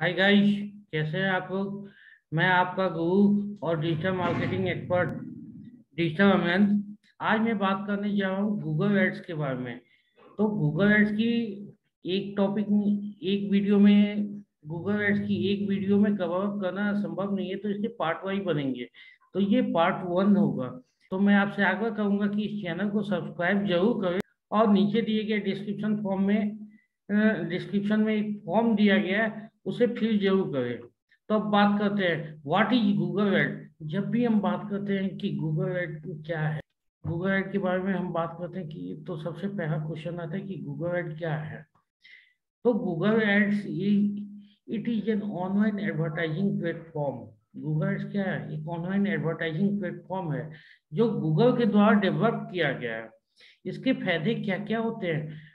Hi guys, कैसे हैं आप लोग। मैं आपका गुरु और डिजिटल मार्केटिंग एक्सपर्ट डिजिटल अमन। आज मैं बात करने जा रहा हूँ गूगल एड्स के बारे में। तो गूगल एड्स की एक टॉपिक एक वीडियो में गूगल एड्स की एक वीडियो में कवर अप करना संभव नहीं है, तो इसके पार्ट वाइज बनेंगे। तो ये पार्ट वन होगा। तो मैं आपसे आग्रह करूंगा कि इस चैनल को सब्सक्राइब जरूर करें और नीचे दिए गए डिस्क्रिप्शन में एक फॉर्म दिया गया है, उसे फिल जरूर करें। तो अब बात करते हैं व्हाट इज गूगल एड। जब भी हम बात करते हैं कि गूगल एड क्या है, गूगल एड के बारे में हम बात करते हैं कि तो सबसे पहला क्वेश्चन आता है कि गूगल एड क्या है। तो Google ads it is an online advertising platform. Google ads क्या है? एक ऑनलाइन एडवर्टाइजिंग प्लेटफॉर्म है जो गूगल के द्वारा डेवलप किया गया है। इसके फायदे क्या क्या होते हैं?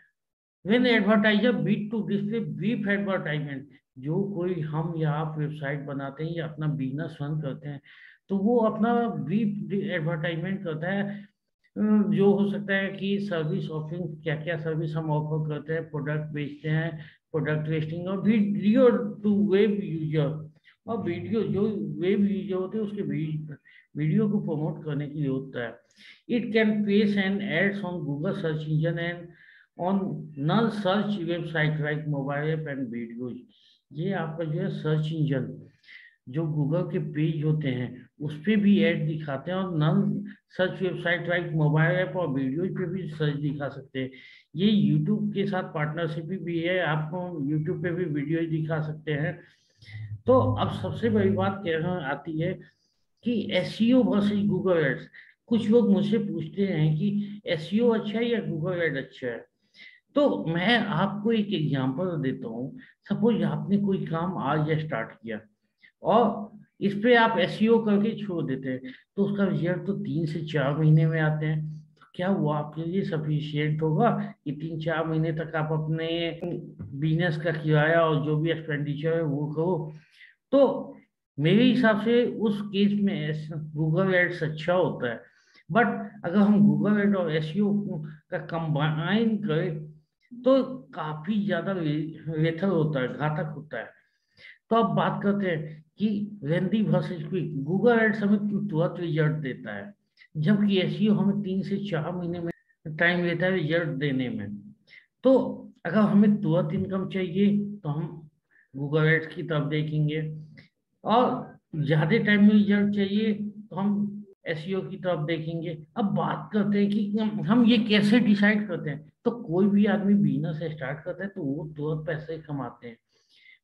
When advertiser bid to display brief advertisement, जो कोई हम या आप वेबसाइट बनाते हैं या अपना बिजनेस रन करते हैं, तो वो अपना ब्रीफ एडवर्टाइजमेंट करता है। जो हो सकता है कि सर्विस ऑफरिंग, क्या क्या सर्विस हम ऑफर करते हैं, प्रोडक्ट बेचते हैं, प्रोडक्ट लिस्टिंग, और वीडियो टू वेब यूजर। और वीडियो जो वेब यूजर होते हैं उसके वीडियो को प्रमोट करने के लिए होता है। It can place and ads on Google search engine and on non search website like mobile app and videos. ये आपका जो है सर्च इंजन, जो गूगल के पेज होते हैं उस पे भी ऐड दिखाते हैं, और non search website like mobile app और वीडियोज पे भी सर्च दिखा सकते हैं। ये यूट्यूब के साथ पार्टनरशिप भी है, आपको यूट्यूब पे भी वीडियो दिखा सकते हैं। तो अब सबसे बड़ी बात क्या आती है कि एसईओ वर्सेस गूगल एड्स। कुछ लोग मुझसे पूछते हैं कि एसईओ अच्छा है या गूगल एड अच्छा है। तो मैं आपको एक एग्जांपल देता हूँ। सपोज आपने कोई काम आज स्टार्ट किया और इस पे आप एसईओ करके छोड़ देते हैं, तो उसका रिजल्ट तो 3 से 4 महीने में आते हैं। तो क्या वो आपके लिए सफिशियंट होगा कि 3 4 महीने तक आप अपने बिजनेस का किराया और जो भी एक्सपेंडिचर है वो करो? तो मेरे हिसाब से उस केस में गूगल एड्स अच्छा होता है। बट अगर हम गूगल एड और एसईओ का कंबाइन करें तो काफी ज्यादा लेथल होता है, घातक होता है। तो अब बात करते हैं कि लेंदी वर्सेस क्विक। गूगल एड्स हमें तुरंत रिजल्ट देता है, जबकि एसईओ हमें 3 से 4 महीने में टाइम लेता है रिजल्ट देने में। तो अगर हमें तुरंत इनकम चाहिए तो हम गूगल एड्स की तरफ देखेंगे, और ज्यादा टाइम में रिजल्ट चाहिए तो हम एसईओ की तरफ देखेंगे। अब बात करते हैं कि हम ये कैसे डिसाइड करते हैं। तो कोई भी आदमी बिजनेस स्टार्ट करता है तो वो तुरंत पैसे कमाते हैं।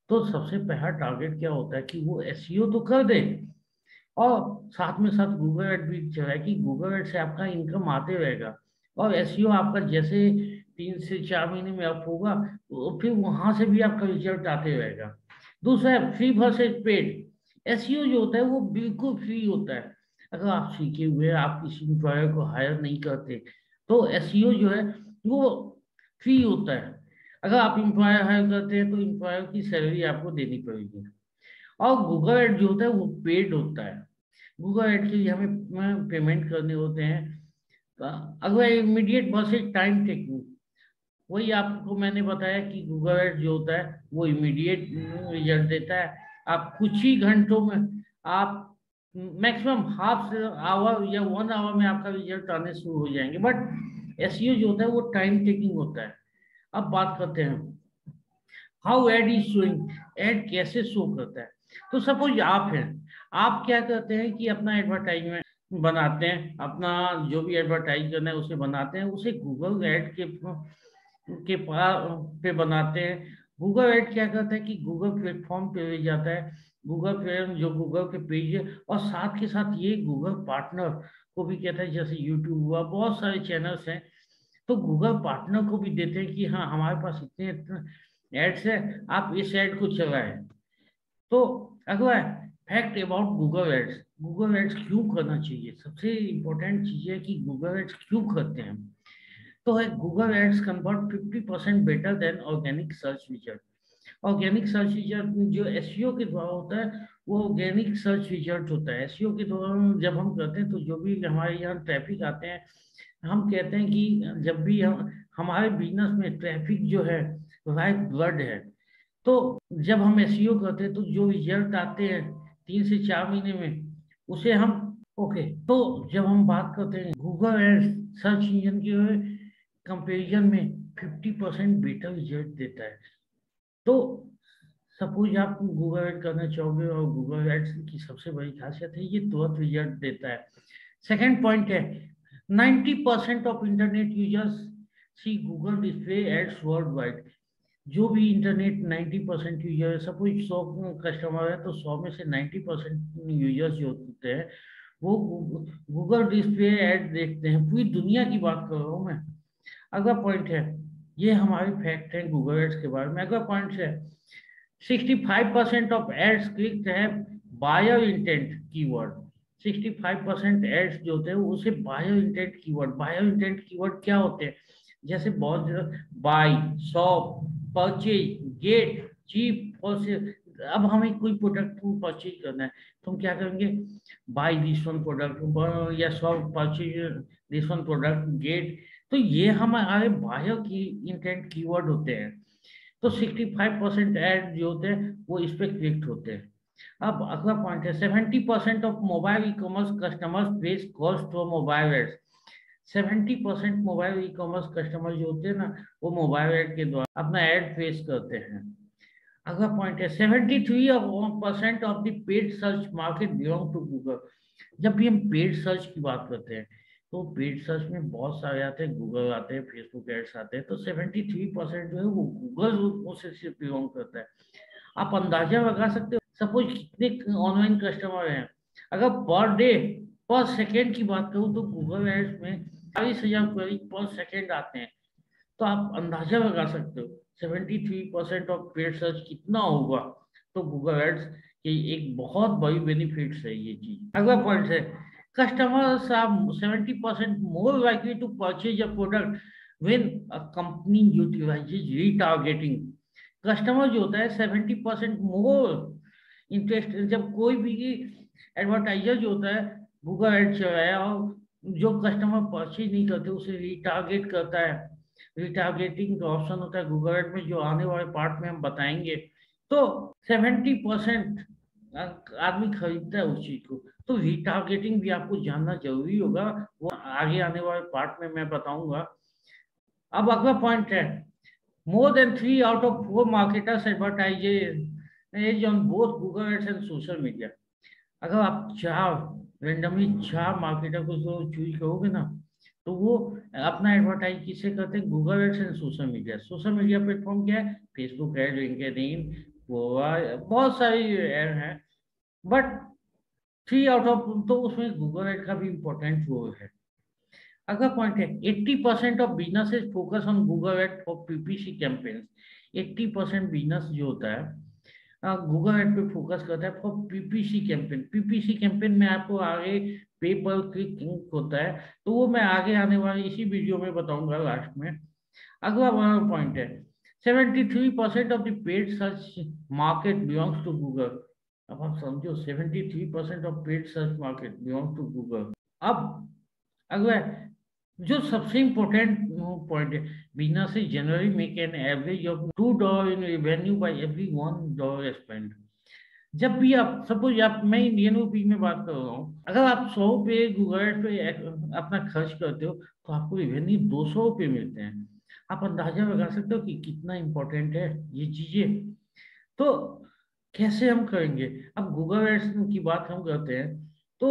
तो सबसे पहला टारगेट क्या होता है कि वो एसईओ तो कर दे, और साथ में साथ गूगल एड भी चलाए कि गूगल एड से आपका इनकम आते रहेगा। और एसईओ आपका जैसे 3 से 4 महीने में अप होगा, तो फिर वहां से भी आपका रिजल्ट आते रहेगा। दूसरा है फ्री वर्सेस पेड। एसईओ जो होता है वो बिल्कुल फ्री होता है। अगर आप सीखे हुए आप किसी एम्प्लॉयर को हायर नहीं करते तो एसईओ जो है वो फ्री होता है। अगर आप एम्प्लॉयर हायर करते हैं तो एम्प्लॉयर की सैलरी आपको देनी पड़ेगी। और गूगल एड जो होता है वो पेड होता है। गूगल एड के लिए हमें पेमेंट करने होते हैं। अगला इमीडिएट वर्सेज टाइम टेकिंग। वही आपको मैंने बताया कि गूगल एड जो होता है वो इमीडिएट रिजल्ट देता है। आप कुछ ही घंटों में, आप मैक्सिमम हाफ से आवर या 1 आवर में आपका रिजल्ट आने शुरू हो जाएंगे। बट एसईओ जो होता है वो टाइम टेकिंग होता है। अब बात करते हैं how ad is showing. Ad कैसे शो करता है। तो सपोज आप हैं, आप क्या करते हैं कि अपना एडवर्टाइजमेंट बनाते हैं, अपना जो भी एडवर्टाइज करना है उसे बनाते हैं, उसे गूगल एड के पे बनाते हैं। गूगल एड क्या करता है कि गूगल प्लेटफॉर्म पे ले जाता है, गूगल प्लेटफॉर्म जो गूगल के पेज है, और साथ के साथ ये गूगल पार्टनर को भी कहता है। जैसे यूट्यूब हुआ, बहुत सारे चैनल्स हैं, तो गूगल पार्टनर को भी देते हैं कि हाँ हमारे पास इतने एड्स है, आप इस एड को चलाएं। तो अगला है fact about Google ads. Google ads क्यों करना चाहिए? सबसे इंपॉर्टेंट चीज है कि गूगल एड्स क्यों करते हैं। तो है Google ads convert 50% better than organic search result. Organic search result जो एसईओ के द्वारा होता है वो ऑर्गेनिक सर्च रिजल्ट होता है। एसईओ के द्वारा जब हम करते हैं तो जो भी हमारे यहाँ ट्रैफिक आते हैं, हम कहते हैं कि जब भी हम हमारे बिजनेस में ट्रैफिक जो है लाइफ ब्लड है। तो जब हम एसईओ करते हैं तो जो रिजल्ट आते हैं 3 से 4 महीने में, उसे हम ओके। तो जब हम बात करते हैं गूगल एड्स सर्च इंजन के कंपैरिजन में 50% बेटर रिजल्ट देता है। तो सपोज आप गूगल एड करना चाहोगे और गूगल एड्स की सबसे बड़ी खासियत है ये तुरंत रिजल्ट देता है। सेकंड पॉइंट है 90% of internet users see Google display ads worldwide. जो भी इंटरनेट 90% यूजर है, सपोज 100 कस्टमर है तो 100 में से 90% यूजर्स जो होते हैं वो गूगल डिस्प्ले एड देखते हैं। पूरी दुनिया की बात कर रहा हूँ मैं। अगला पॉइंट है, ये हमारे फैक्ट है गूगल एड्स के बारे में। अगला पॉइंट है 65% ऑफ एड्स क्लिक्ड है बायर इंटेंट कीवर्ड। 65% एड्स जो होते हैं उसे buyer intent keyword. Buyer intent keyword क्या होते हैं? जैसे बहुत buy, shop, purchase, get, cheap और से। अब हमें कोई प्रोडक्ट परचेज करना है तो हम क्या करेंगे? बाय दिस वन प्रोडक्ट या shop purchase this one product, get. तो ये हमारे बायर की इंटेंट कीवर्ड होते हैं। तो 65% एड जो होते हैं वो इस पे क्लिक होते हैं। अब अगला पॉइंट है 70% of mobile e-commerce customers place cost for mobile ads. 70% mobile e-commerce customer जो होते हैं ना वो मोबाइल एड के द्वारा अपना एड फेस करते हैं। अगला पॉइंट है 73% of the paid search market belong to Google. जब भी हम पेड सर्च की बात करते हैं तो पेड सर्च में बहुत सारे आते हैं, गूगल आते हैं, फेसबुक एड्स आते हैं। तो 73% जो है वो गूगल उसे सिर्फ बिलोंग करता है। आप अंदाजा लगा सकते हो सपोज कितने ऑनलाइन कस्टमर हैं। अगर पर डे पर सेकेंड की बात करूँ तो गूगल एड्स में 40,000 क्वेरी पर सेकेंड आते हैं। तो आप अंदाजा लगा सकते हो 73% ऑफ पेड सर्च कितना होगा। तो गूगल एड्स की एक बहुत बड़ी बेनिफिट्स है ये चीज। अगला पॉइंट है customers are 70% more likely to purchase a product when a company utilises retargeting. Customer जो होता है 70% मोर इंटरेस्ट, जब कोई भी एडवर्टाइजर जो होता है गूगल एड चलाया और जो कस्टमर परचेज नहीं करते उसे रीटारगेट करता है। रिटारगेटिंग का ऑप्शन होता है गूगल एड में जो आने वाले पार्ट में हम बताएंगे। तो 70% आदमी खरीदता है उस चीज को। तो रिटारगेटिंग भी आपको जानना जरूरी होगा, वो आगे आने वाले पार्ट में मैं बताऊंगा। अब अगला पॉइंट है more than 3 out of 4 marketers advertise on both Google Ads and social media। अगर आप चार रेंडमली 4 मार्केटर को जो चूज करोगे ना तो वो अपना एडवर्टाइज किससे करते हैं? Google ads and social media. Social media platform क्या है? फेसबुक एड, लिंक्डइन, बहुत सारी एड हैं। बट 3 आउट ऑफ तो उसमें गूगल एड का भी इम्पोर्टेंट रोल है। अगला पॉइंट है 80% of businesses focus on Google ad for PPC campaigns. 80% business जो होता है गूगल एड पे फोकस करता है for PPC campaign. PPC campaign में आपको आगे पे पर क्लिक होता है, तो वो मैं आगे आने वाले इसी वीडियो में बताऊंगा लास्ट में। अगला पॉइंट है 73% of the paid search market belongs to Google. अब आप समझो 73% of paid search market belongs to Google. अब अगला जो सबसे इम्पोर्टेंट पॉइंट है business generally make an average of $2 in revenue by every $1 spend. जब भी आप सपोज आप मैं इंडियन रुपीज में बात कर रहा हूँ, अगर आप 100 रुपये गूगल पे अपना खर्च करते हो तो आपको रेवेन्यू 200 रुपये मिलते हैं। आप अंदाजा लगा सकते हो कि कितना इम्पोर्टेंट है ये चीजें। तो कैसे हम करेंगे? अब गूगल एड्स की बात हम करते हैं तो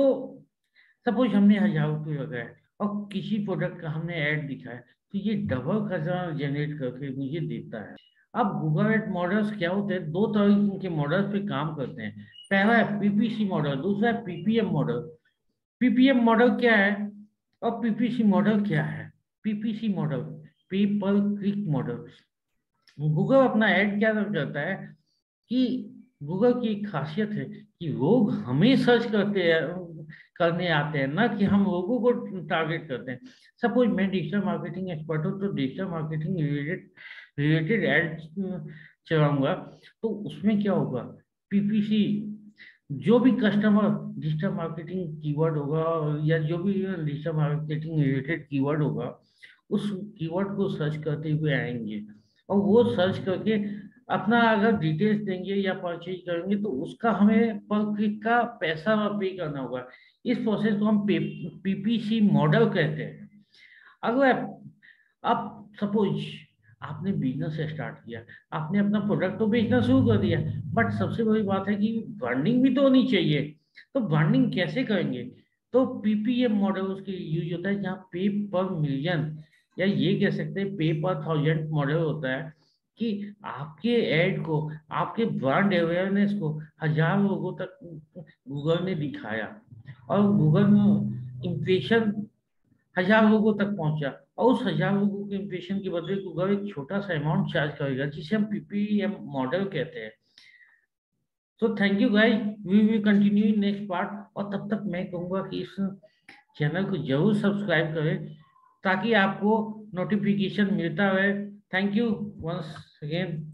सपोज हमने 1,000 रुपये लगाए और किसी प्रोडक्ट का हमने ऐड दिखाया तो ये डबल खजाना जनरेट करके मुझे देता है। अब गूगल एड मॉडल्स क्या होते हैं? 2 तरह के मॉडल्स पे काम करते हैं। पहला है पीपीसी मॉडल, दूसरा है पीपीएम मॉडल। पीपीएम मॉडल क्या है और पीपीसी मॉडल क्या है? पीपीसी मॉडल पे पर क्लिक मॉडल। गूगल अपना ऐड क्या करता है कि गूगल की एक खासियत है कि लोग हमें सर्च करने आते हैं, ना कि हम लोगों को टारगेट करते हैं। सपोज मैं डिजिटल मार्केटिंग एक्सपर्ट हूँ तो डिजिटल मार्केटिंग रिलेटेड एड चलाऊंगा। तो उसमें क्या होगा? पीपीसी जो भी कस्टमर डिजिटल मार्केटिंग कीवर्ड होगा या जो भी डिजिटल मार्केटिंग रिलेटेड कीवर्ड होगा उस कीवर्ड को सर्च करते हुए आएंगे और वो सर्च करके अपना अगर डिटेल्स देंगे या परचेज करेंगे तो उसका हमें पर क्लिक का पैसा पे करना होगा। इस प्रोसेस को हम पीपीसी मॉडल कहते हैं। अगर आप सपोज आपने बिजनेस स्टार्ट किया, आपने अपना प्रोडक्ट तो बेचना शुरू कर दिया, बट सबसे बड़ी बात है कि ब्रांडिंग भी तो होनी चाहिए। तो ब्रांडिंग कैसे करेंगे? तो पीपीएम मॉडल उसके यूज होता है, जहाँ पे पर मिलियन या ये कह सकते हैं पे पर थाउजेंड मॉडल होता है कि आपके एड को, आपके ब्रांड अवेयरनेस को हजार लोगों तक गूगल ने दिखाया, और गूगल इम्प्रेशन हजार लोगों तक पहुंचा, और उस हजार लोगों के इम्प्रेशन के बदले गूगल एक छोटा सा अमाउंट चार्ज करेगा, जिसे हम पीपीएम मॉडल कहते हैं। तो thank you guys, we will continue in next part. और तब तक मैं कहूंगा कि इस चैनल को जरूर सब्सक्राइब करें, ताकि आपको नोटिफिकेशन मिलता रहे। Thank you once again.